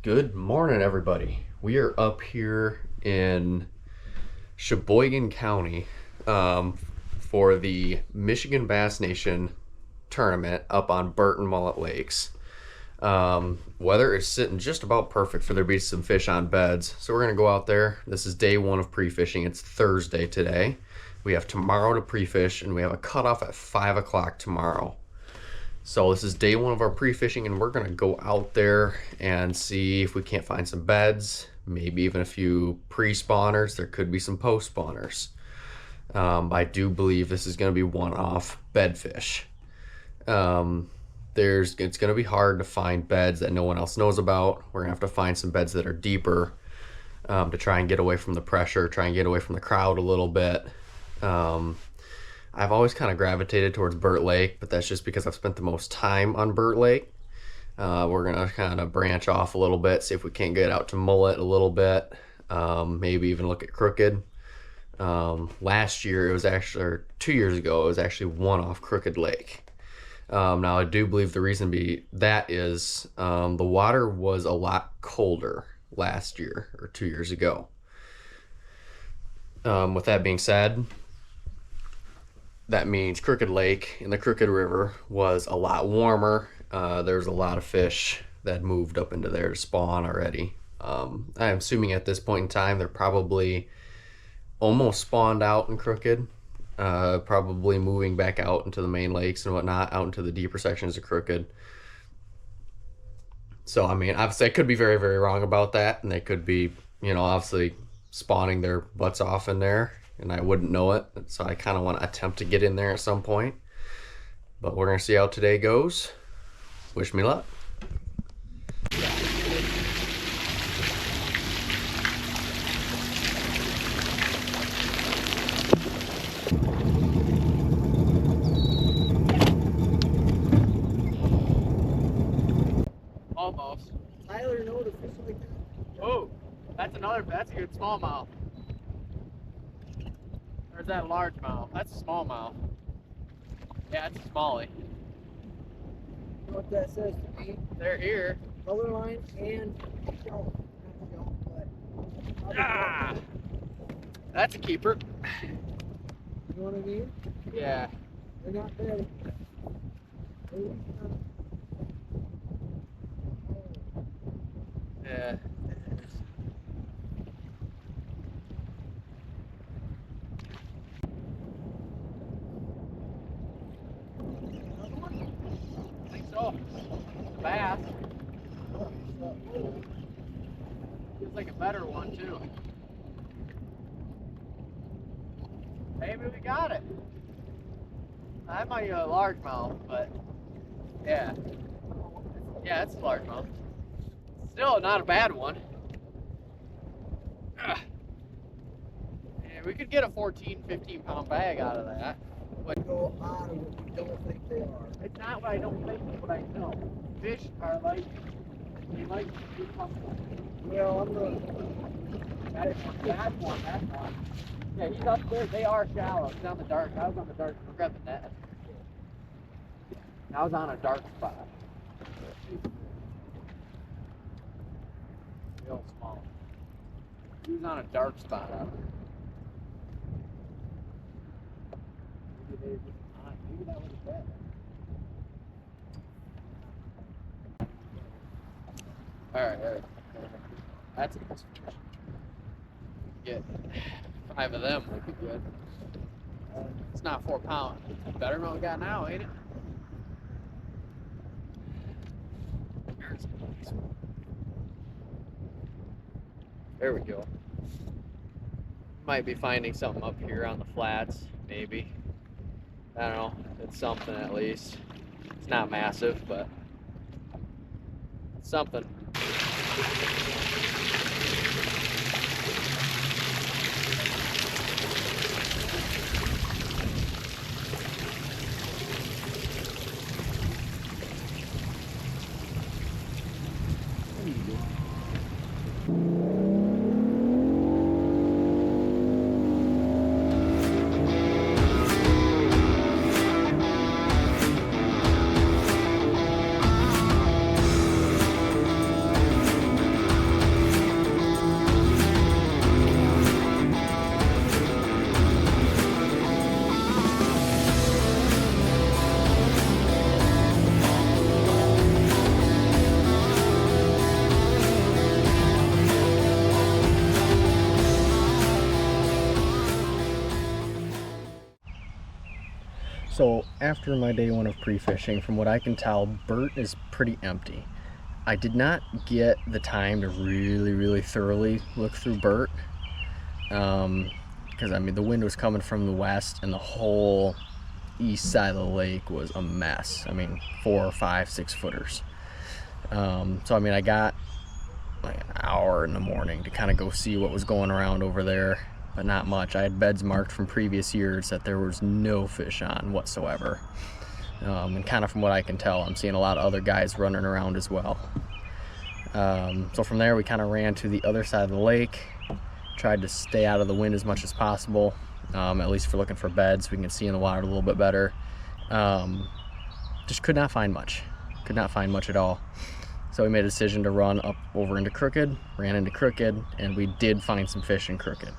Good morning, everybody. We are up here in Sheboygan County for the Michigan Bass Nation tournament up on Burt and Mullet Lakes. Weather is sitting just about perfect for there to be some fish on beds, so we're going to go out there. This is day one of pre-fishing. It's Thursday today. We have tomorrow to pre-fish, and we have a cutoff at 5 o'clock tomorrow. So this is day one of our pre-fishing, and we're going to go out there and see if we can't find some beds, maybe even a few pre-spawners. There could be some post-spawners. I do believe this is going to be one-off bed fish. It's going to be hard to find beds that no one else knows about. We're going to have to find some beds that are deeper to try and get away from the pressure, try and get away from the crowd a little bit. I've always kind of gravitated towards Burt Lake, but that's just because I've spent the most time on Burt Lake. We're going to kind of branch off a little bit, see if we can't get out to Mullet a little bit, maybe even look at Crooked. Last year, it was actually, or 2 years ago, it was actually one off Crooked Lake. Now, I do believe the reason that is the water was a lot colder last year or 2 years ago. With that being said, that means Crooked Lake and the Crooked River was a lot warmer. There's a lot of fish that moved up into there to spawn already. I'm assuming at this point in time they're probably almost spawned out in Crooked, probably moving back out into the main lakes and whatnot, out into the deeper sections of Crooked. So, I mean, obviously I could be very, very wrong about that, and they could be, obviously spawning their butts off in there, and I wouldn't know it. So I kind of want to attempt to get in there at some point. But we're going to see how today goes. Wish me luck. Almost. Tyler knows a fish like that. Oh, that's a good smallmouth. Or is that a largemouth? That's a smallmouth. Yeah, it's a smallie. You know what that says to me? They're here. Color line and shelf. Not shelf, but. Ah! That's a keeper. You know what I mean? Yeah. They're not bad. Yeah. I think so. Bass. Feels like a better one too. Maybe we got it. That might be a largemouth, but yeah. Yeah, it's a largemouth. Still not a bad one. Yeah, we could get a 14, 15 pound bag out of that. But Go out of what we don't think they are. it's not what I don't think, it's what I know. Fish are like, they like to do something. Well, I'm not. That's one. Yeah, he's up there. They are shallow. He's on the dark. I was on the dark. Grab the net. I was on a dark spot. Real small. He was on a dark spot out there. Maybe that was a bet. Alright. That's a good fish. Get 5 of them would be good. It's not 4 pounds. It's better than what we got now, ain't it? There we go. Might be finding something up here on the flats, maybe. I don't know. It's something at least. It's not massive, but it's something. So after my day one of pre-fishing, from what I can tell, Burt is pretty empty. I did not get the time to really thoroughly look through Burt, because I mean the wind was coming from the west and the whole east side of the lake was a mess. I mean 4, 5, 6 footers. So I mean I got like an hour in the morning to kind of go see what was going around over there, but not much. I had beds marked from previous years that there was no fish on whatsoever. And kind of from what I can tell, I'm seeing a lot of other guys running around as well. So from there we kind of ran to the other side of the lake, tried to stay out of the wind as much as possible, at least for looking for beds. We can see in the water a little bit better. Just could not find much at all. So we made a decision to run up over into Crooked, ran into Crooked, and we did find some fish in Crooked.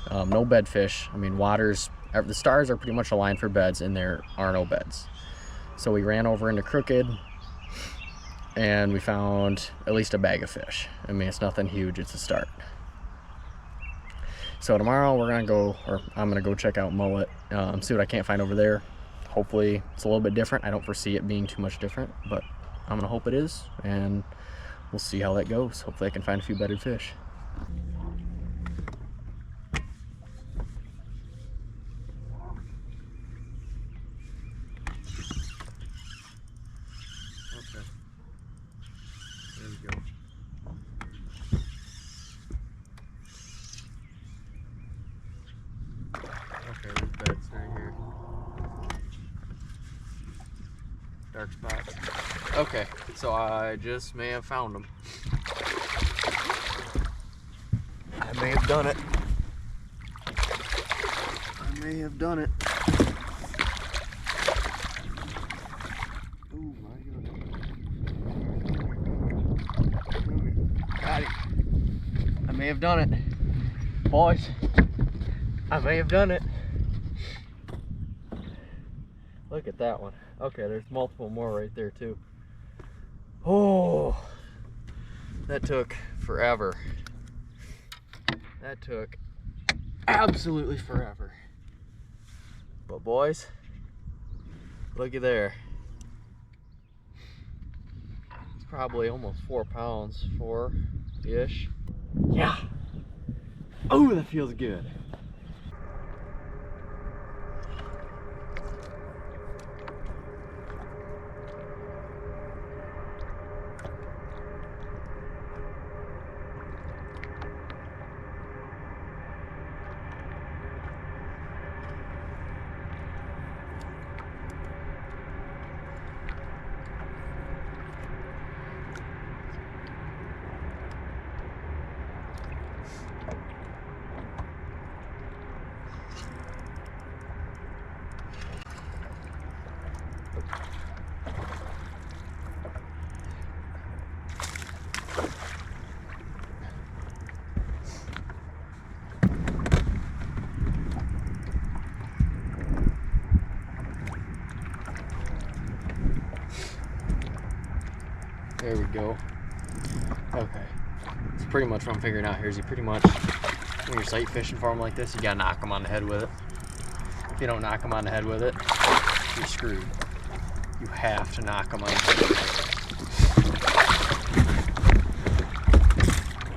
No bed fish. I mean, the stars are pretty much aligned for beds, and there are no beds. So we ran over into Crooked, and we found at least a bag of fish. I mean, it's nothing huge, it's a start. So tomorrow I'm gonna go check out Mullet, see what I can't find over there. Hopefully it's a little bit different. I don't foresee it being too much different, but I'm gonna hope it is, and we'll see how that goes. Hopefully I can find a few bedded fish. Okay. There we go. Okay, there's beds right here. Dark spots. Okay, so I just may have found them. I may have done it. Oh my goodness. Got him. I may have done it. Boys, I may have done it. Look at that one. Okay, there's multiple more right there too. Oh, that took forever. That took absolutely forever. But boys, looky there. It's probably almost 4 pounds, 4-ish. Yeah. Oh, that feels good. There we go. Okay. It's pretty much what I'm figuring out here is you pretty much, when you're sight fishing for them like this, you gotta knock them on the head with it. If you don't knock them on the head with it, you're screwed. You have to knock them on the head with it.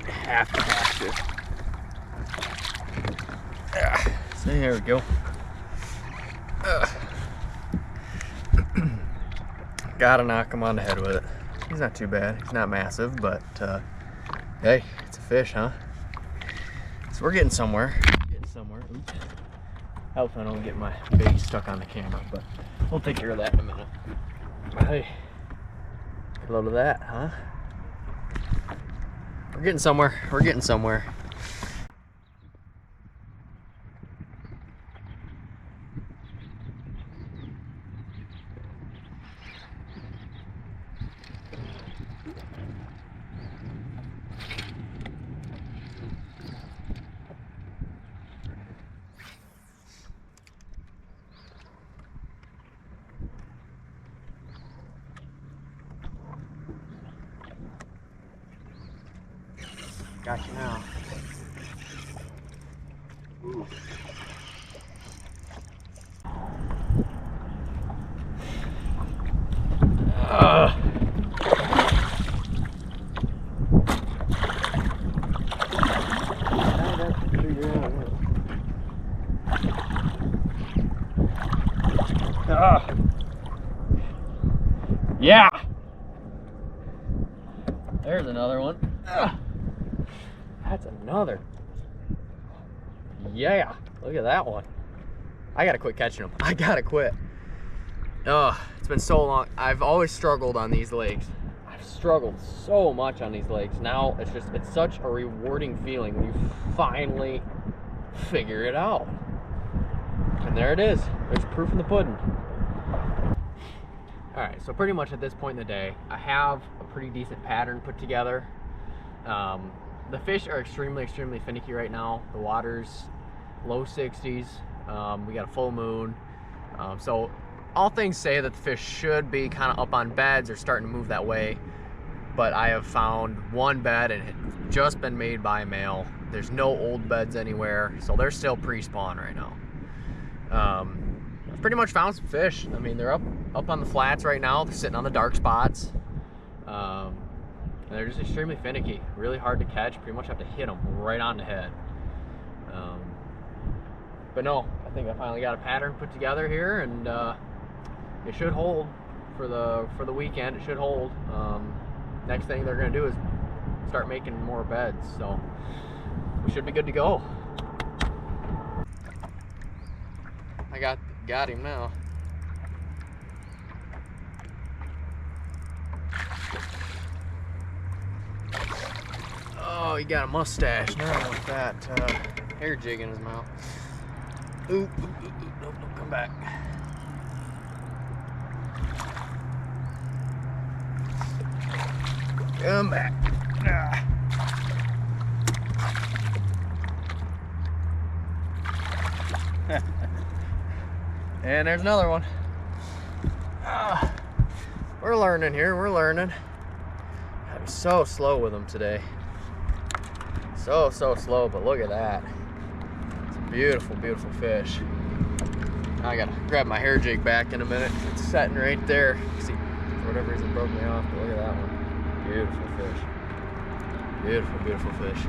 You have to. Yeah. So there we go. Gotta knock him on the head with it. He's not too bad. He's not massive, but hey, it's a fish, huh? So we're getting somewhere. Oops. Helps I don't get my bait stuck on the camera, but we'll take care of that in a minute. Hey, a load of that, huh? We're getting somewhere. Got you now. Ooh. Yeah. There's another one. Ugh. That's another. Yeah. Look at that one. I gotta quit catching them. I gotta quit. Oh, it's been so long. I've always struggled on these lakes. I've struggled so much on these lakes. Now it's such a rewarding feeling when you finally figure it out. And there it is. There's proof in the pudding. All right, so pretty much at this point in the day, I have a pretty decent pattern put together. The fish are extremely finicky right now. The water's low 60s. We got a full moon. So all things say that the fish should be kind of up on beds or starting to move that way. But I have found one bed and it's just been made by a male. There's no old beds anywhere, so they're still pre-spawn right now. I've pretty much found some fish. I mean, they're up on the flats right now. They're sitting on the dark spots. And they're just extremely finicky, really hard to catch. Pretty much have to hit them right on the head. But no, I think I finally got a pattern put together here, and it should hold for the weekend. It should hold. Next thing they're gonna do is start making more beds, so we should be good to go. I got him now. Oh, he got a mustache now with that hair jig in his mouth. Ooh, nope, come back. Come back. Ah. And there's another one. We're learning here, we're learning. I'm so slow with them today. So slow, but look at that. It's a beautiful fish. I gotta grab my hair jig back in a minute. It's setting right there. See, for whatever reason it broke me off, but look at that one. Beautiful fish. Beautiful fish.